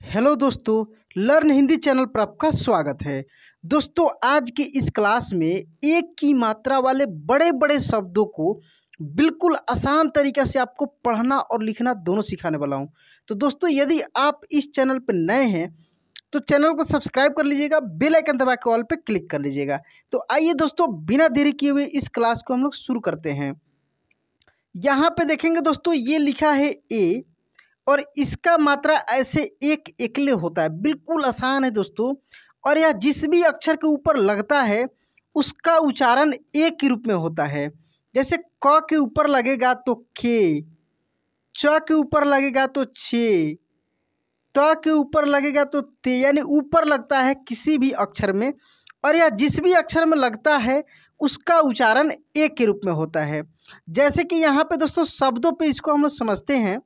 Hello दोस्तों, learn Hindi channel पर आपका स्वागत है। दोस्तों, आज की इस क्लास में एक की मात्रा वाले बड़े बड़े शब्दों को बिल्कुल आसान तरीक़े से आपको पढ़ना और लिखना दोनों सिखाने वाला हूं। तो दोस्तों, यदि आप इस चैनल पर नए हैं तो चैनल को सब्सक्राइब कर लीजिएगा, बेल आइकन दबा के ऑल पे क्लिक कर लीजिएगा। तो आइए दोस्तों, बिना देरी किए हुए इस क्लास को हम लोग शुरू करते हैं। यहाँ पे देखेंगे दोस्तों, ये लिखा है ए और इसका मात्रा ऐसे एक एकले होता है, बिल्कुल आसान है दोस्तों। और यह जिस भी अक्षर के ऊपर लगता है उसका उच्चारण ए के रूप में होता है। जैसे क के ऊपर लगेगा तो के, च के ऊपर लगेगा तो छे, त के ऊपर लगेगा तो ते, यानी ऊपर लगता है किसी भी अक्षर में और यह जिस भी अक्षर में लगता है उसका उच्चारण ए के रूप में होता है। जैसे कि यहाँ पे दोस्तों शब्दों पे इसको हम लोग समझते हैं।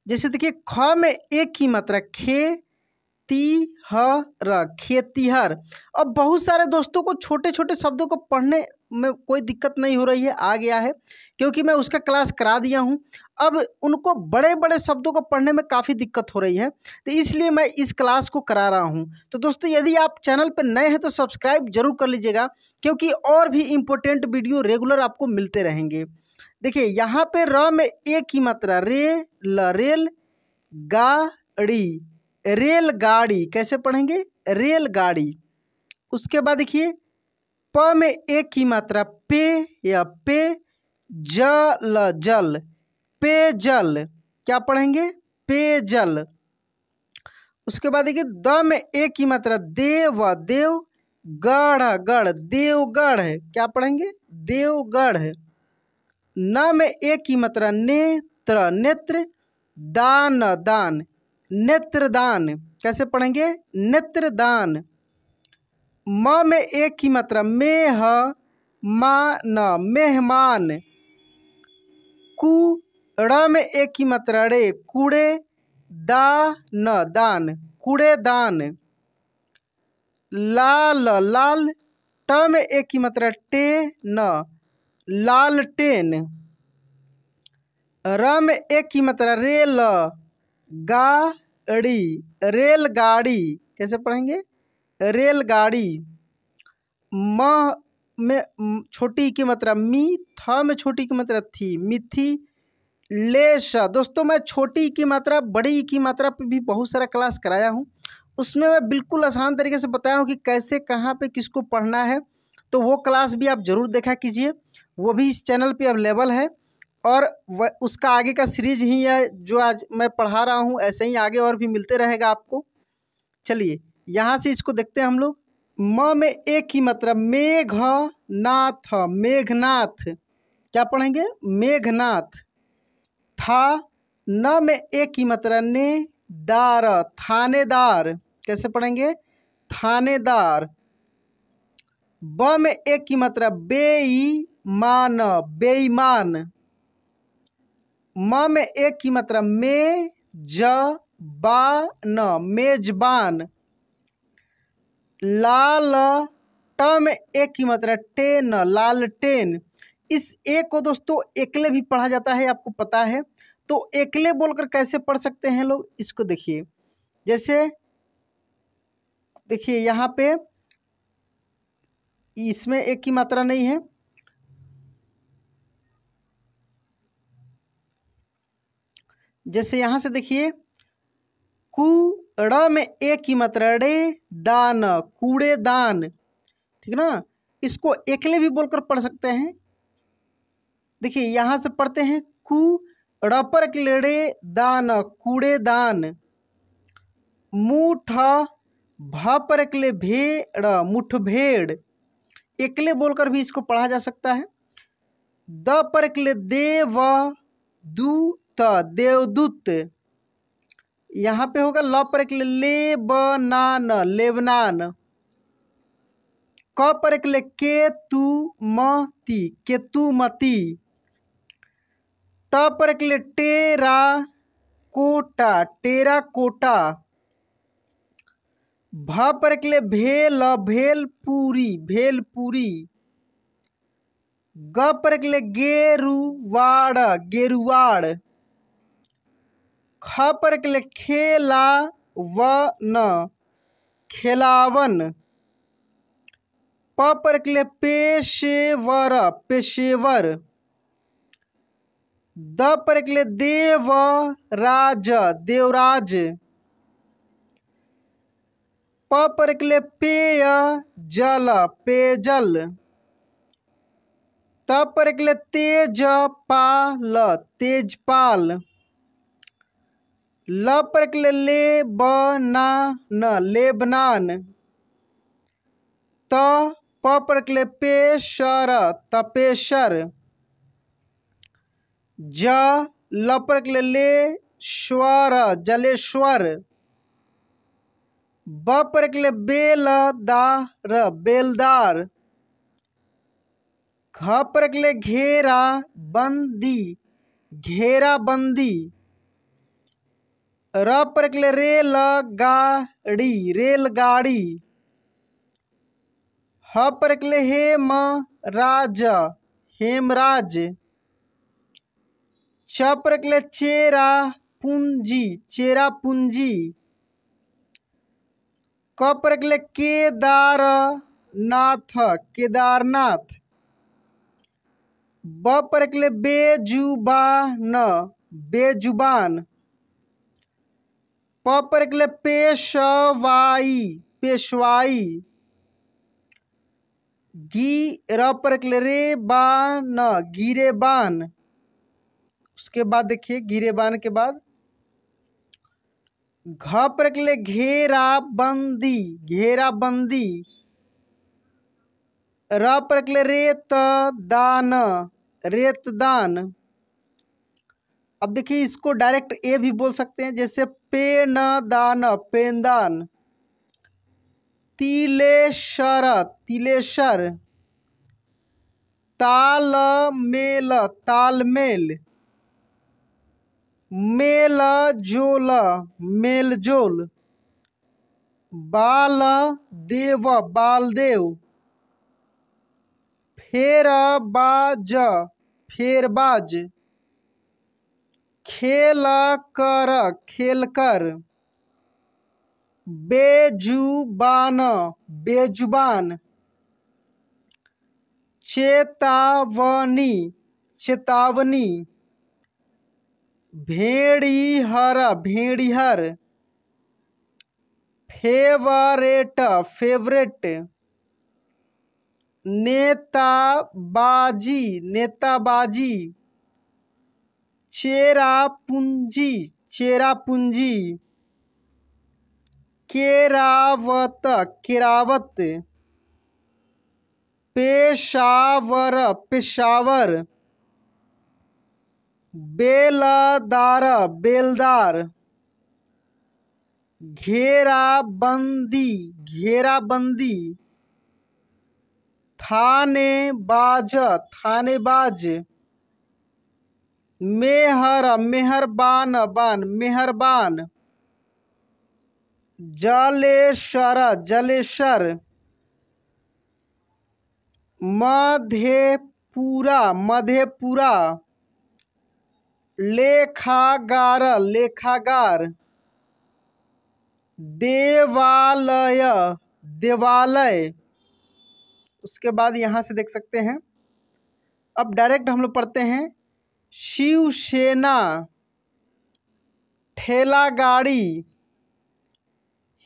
जैसे देखिए, ख में एक ही मात्रा खे ती ह र, खेतीहर। अब बहुत सारे दोस्तों को छोटे छोटे शब्दों को पढ़ने में कोई दिक्कत नहीं हो रही है, आ गया है क्योंकि मैं उसका क्लास करा दिया हूं। अब उनको बड़े बड़े शब्दों को पढ़ने में काफ़ी दिक्कत हो रही है, तो इसलिए मैं इस क्लास को करा रहा हूं। तो दोस्तों, यदि आप चैनल पर नए हैं तो सब्सक्राइब जरूर कर लीजिएगा, क्योंकि और भी इम्पोर्टेंट वीडियो रेगुलर आपको मिलते रहेंगे। देखिए, यहाँ पे र में एक ही मात्रा रे ल, रेल गाड़ी, रेलगाड़ी कैसे पढ़ेंगे, रेलगाड़ी। उसके बाद देखिए, प में एक ही मात्रा पे या पे, जल जल, पेजल क्या पढ़ेंगे, पेजल। उसके बाद देखिए, द में एक ही मात्रा देव देव, गढ़ गढ़, देवगढ़ क्या पढ़ेंगे, देवगढ़। न में एक ही मात्रा नेत्र नेत्र, दान दान, नेत्रदान कैसे पढ़ेंगे, नेत्रदान। म में एक ही मात्रा मेह मान, मेहमान। कु ड़ में एक ही मात्रा रे, कूड़े दान दान, कूड़ेदान। लाल लाल, ट में एक ही मात्रा टे न, लालटेन। र में एक ही मात्रा रेल गाड़ी, रेलगाड़ी कैसे पढ़ेंगे, रेलगाड़ी। म में छोटी की मात्रा मी, थ में छोटी की मात्रा थी, मिथी लेश। दोस्तों, मैं छोटी की मात्रा बड़ी की मात्रा पे भी बहुत सारा क्लास कराया हूँ, उसमें मैं बिल्कुल आसान तरीके से बताया हूँ कि कैसे कहाँ पे किसको पढ़ना है। तो वो क्लास भी आप ज़रूर देखा कीजिए, वो भी इस चैनल पे अवेलेबल है। और उसका आगे का सीरीज ही है जो आज मैं पढ़ा रहा हूँ, ऐसे ही आगे और भी मिलते रहेगा आपको। चलिए, यहाँ से इसको देखते हैं हम लोग। म में एक ही मात्रा मेघनाथ, मेघनाथ क्या पढ़ेंगे, मेघनाथ। था न में एक ही मात्रा ने दार, थानेदार कैसे पढ़ेंगे, थानेदार। ब में एक ही मात्रा बेईमान, बेईमान। म में एक ही मात्रा मेजबान, मेजबान। लाल ट में एक ही मात्रा टेन, लालटेन। इस एक को दोस्तों एकले भी पढ़ा जाता है, आपको पता है। तो एकले बोलकर कैसे पढ़ सकते हैं लोग, इसको देखिए। जैसे देखिए, यहाँ पे इसमें एक की मात्रा नहीं है। जैसे यहाँ से देखिए, कूड़ में एक ही मात्रा रे दान, कूड़ेदान, ठीक ना। इसको एकले भी बोलकर पढ़ सकते हैं। देखिए, यहाँ से पढ़ते हैं कूड़ पर रे दान, कूड़ेदान। मुठ भ पर एकले भेड़, मुठभेड़ एकले बोलकर भी इसको पढ़ा जा सकता है। द पर एकले देव दूत, देवदूत। यहाँ पे होगा ल पर एकले लेबनान, लेबनान। क पर एकले केतुमती, केतुमती। ट पर एकले टेरा कोटा, टेराकोटा। भ पर एकले भेल, भेलपुरी, भेलपुरी। ग पर एकले गेरुवाड़, गेरुवाड़। ख पर के लिए खेला व न खेलावन। प पर के लिए पेशेवर पेशेवर। द पर के लिए देवराज देवराज। प पर के लिए पेय जल पेयजल। त पर के लिए तेजपाल तेजपाल। ल पर के लिए लेबनान लेबनान। त प पर के लिए पेशर तपेशर। ज ल पर के लिए लेश्वर जलेश्वर। ब पर के लिए बेलदार बेलदार। घ पर के लिए घेरा बंदी घेरा बंदी। र पर के लिए रेलगाड़ी रेलगाड़ी। ह पर के लिए हेमराज हेमराज। च पर के लिए चेरापूंजी चेरापूंजी। क पर के लिए केदारनाथ केदारनाथ। ब पर के लिए बेजुबान बेजुबान। प पर के लिए पेशवाई पेशवाई। र पर के लिए रेबान गिरेबान। उसके बाद देखिए गिरेबान के बाद घ पर के लिए घेराबंदी घेराबंदी। र पर के लिए रेतदान रेतदान। अब देखिए इसको डायरेक्ट ए भी बोल सकते हैं, जैसे पेनदान पेनदान। तिलेश्वर तिलेश्वर। तालमेल तालमेल। मेलजोल मेलजोल। बालदेव बालदेव। फेरबाज फेरबाज। खेलकर खेलकर। बेजुबान बेजुबान। चेतावनी चेतावनी। भेड़िहर भेड़िहर। Favourite favourite. नेताबाजी नेताबाजी। चेरापूंजी चेरापूंजी। केरावत केरावत। पेशावर पेशावर। बेलदार बेलदार। घेराबंदी घेराबंदी। थानेबाज थानेबाज। मेहर मेहरबान बान मेहरबान। जलेश्वर जलेश्वर। मधेपुरा मधेपुरा। लेखागार लेखागार। देवालय देवालय। उसके बाद यहाँ से देख सकते हैं, अब डायरेक्ट हम लोग पढ़ते हैं। शिवसेना ठेला गाड़ी।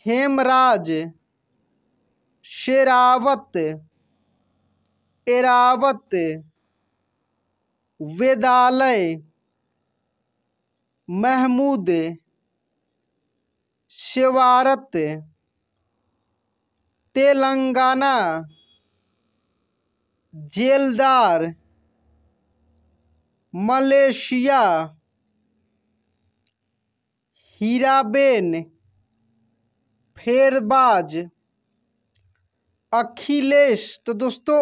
हेमराज शेरावत एरावत। वेदालय महमूद शेवारत। तेलंगाना जेलदार। मलेशिया हीराबेन फेरबाज अखिलेश। तो दोस्तों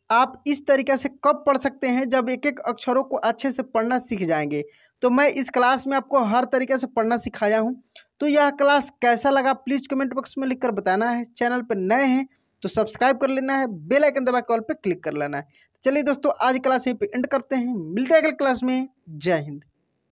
आप इस तरीके से कब पढ़ सकते हैं, जब एक एक अक्षरों को अच्छे से पढ़ना सीख जाएंगे। तो मैं इस क्लास में आपको हर तरीके से पढ़ना सिखाया हूं। तो यह क्लास कैसा लगा प्लीज़ कमेंट बॉक्स में लिखकर बताना है। चैनल पर नए हैं तो सब्सक्राइब कर लेना है, बेल आइकन दबा के ऑल पे क्लिक कर लेना है। चलिए दोस्तों आज क्लास यहीं पे एंड करते हैं, मिलते हैं अगले क्लास में। जय हिंद।